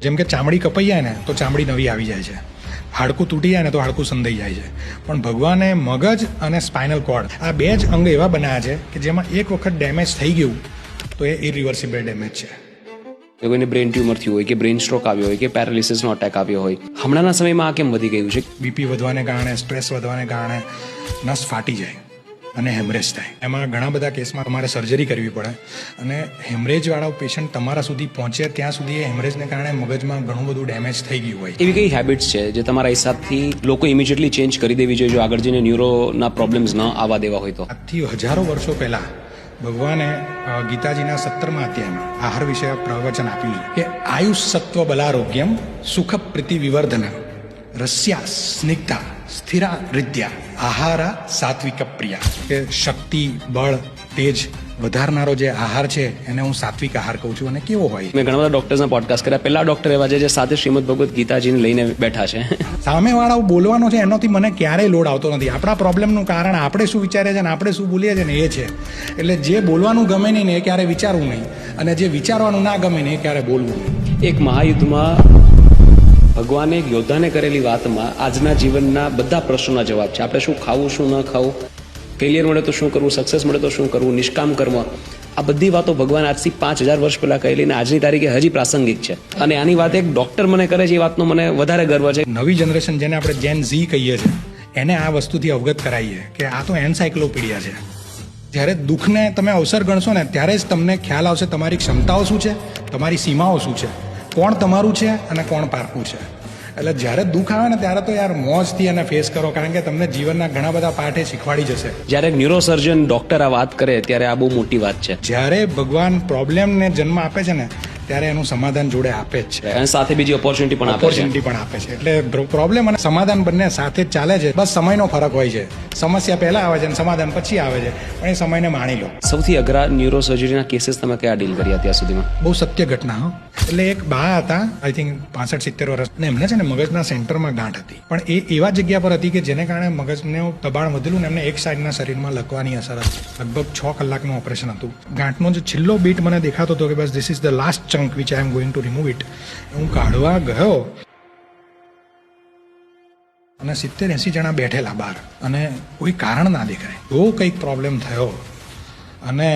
જેમ કે ચામડી કપાઈ જાય ને તો ચામડી નવી આવી જાય છે, હાડકું તૂટી જાય ને તો હાડકું સંધાઈ જાય છે. પણ ભગવાને મગજ અને સ્પાઇનલ કોર્ડ આ બે જ અંગ એવા બનાવ્યા છે કે જેમાં એક વખત ડેમેજ થઈ ગયું તો એ ઇરિવર્સિબલ ડેમેજ છે. કોઈને બ્રેન ટ્યુમર થયું હોય કે બ્રેન સ્ટ્રોક આવ્યો હોય કે પેરાલિસિસનો અટેક આવ્યો હોય, હમણાંના સમયમાં આ કેમ વધી ગયું છે? બીપી વધવાને કારણે, સ્ટ્રેસ વધવાને કારણે નસ ફાટી જાય અને હેમરેજ થાય. એમાં ઘણા બધા કેસમાં તમારે સર્જરી કરવી પડે અને હેમરેજવાળા પેશન્ટ તમારા સુધી પહોંચે ત્યાં સુધી એ હેમરેજને કારણે મગજમાં ઘણું બધું ડેમેજ થઈ ગયું હોય. એવી કઈ હેબિટ્સ છે જે તમારા હિસાબથી લોકો ઇમિડિયેટલી ચેન્જ કરી દેવી જોઈએ જો આગળ જઈને ન્યુરોના પ્રોબ્લેમ્સ ન આવવા દેવા હોય તો? આજથી હજારો વર્ષો પહેલા ભગવાને ગીતાજીના 17મા અધ્યાયમાં આહાર વિશે પ્રવચન આપ્યું છે કે આયુષ સત્વ બલારોગ્યમ સુખ પ્રીતિ વિવર્ધન રસ્યા સ્નિગ્ધા સ્થિરા હૃદયા આહારા સાત્વિક પ્રિયા. કે શક્તિ, બળ, તેજ વધારનારો જે આહાર છે એને હું સાત્વિક આહાર કહું છું. અને કેવો હોય? મેં ઘણા બધા ડોક્ટર્સના પોડકાસ્ટ કર્યા. પહેલા ડોક્ટર એવા છે જે સાથે શ્રીમદ ભગવદ્ ગીતાજીને લઈને બેઠા છે. સામેવાળાઓ બોલવાનો છે એનાથી મને ક્યારેય લોડ આવતો નથી. આપણા પ્રોબ્લેમનું કારણ આપણે શું વિચારીએ છીએ ને આપણે શું બોલીએ છીએ ને એ છે. એટલે જે બોલવાનું ગમે નહીં ને એ ક્યારે વિચારવું નહીં, અને જે વિચારવાનું ના ગમે ને એ ક્યારે બોલવું નહીં. એક મહાયુદ્ધમાં ભગવાને એક યોદ્ધાને કરેલી વાતમાં આજના જીવનના બધા પ્રશ્નોના જવાબ છે. આપણે શું ખાવું, શું ન ખાવું, ફેલિયર મળે તો શું કરવું, સક્સેસ મળે તો શું કરવું, નિષ્કામ કર્મ, આ બધી વાતો ભગવાન આજથી 5000 વર્ષ પહેલા કહેલી ને આજની તારીખે હજી પ્રાસંગિક છે. અને આની વાત એક ડોક્ટર મને કરે છે એ વાતનો મને વધારે ગર્વ છે. નવી જનરેશન જેને આપણે જેન ઝી કહીએ છીએ એને આ વસ્તુથી અવગત કરાવીએ કે આ તો એન્સાઇક્લોપીડિયા છે. જ્યારે દુઃખને તમે અવસર ગણશો ને ત્યારે જ તમને ખ્યાલ આવશે તમારી ક્ષમતાઓ શું છે, તમારી સીમાઓ શું છે, કોણ તમારું છે અને કોણ પારકું છે. એટલે જ્યારે દુઃખ આવે ને ત્યારે તો યાર મોજથી એને ફેસ કરો, કારણ કે તમને જીવનના ઘણા બધા પાઠ એ શીખવાડી જશે. જ્યારે એક ન્યુરોસર્જન ડોક્ટર આ વાત કરે ત્યારે આ બહુ મોટી વાત છે. જ્યારે ભગવાન પ્રોબ્લેમને જન્મ આપે છે ને ત્યારે એનું સમાધાન જોડે આપે જ છે, અને સાથે બીજી ઓપોર્ચ્યુનિટી પણ આપે છે. એટલે પ્રોબ્લેમ અને સમાધાન બંને સાથે જ ચાલે છે. બસ સમયનો ફરક હોય છે. સમસ્યા પહેલા આવે છે અને સમાધાન પછી આવે છે, પણ એ સમયને માણી લો. સૌથી અઘરા ન્યુરોસર્જરીના કેસીસ તમે કયા ડીલ કર્યા ત્યાં સુધીમાં? બહુ સત્ય ઘટના. એટલે એક બા હતા, આઈ થિંક 65-70 વર્ષ, અને એમને છે ને મગજના સેન્ટરમાં ગાંઠ હતી. પણ એ એવા જગ્યા પર હતી કે જેને કારણે મગજનું દબાણ વધેલું ને એમને એક સાઈડના શરીરમાં લકવાની અસર હતી. લગભગ 6 કલાકનું ઓપરેશન હતું. ગાંઠનો જે છેલ્લો બીટ મને દેખાતો હતો કે બસ this is the last chunk which I am going to remove it. હું કાઢવા ગયો અને 70-80 જણા બેઠેલા બહાર, અને કોઈ કારણ ના દેખાય. એવો કંઈક પ્રોબ્લેમ થયો અને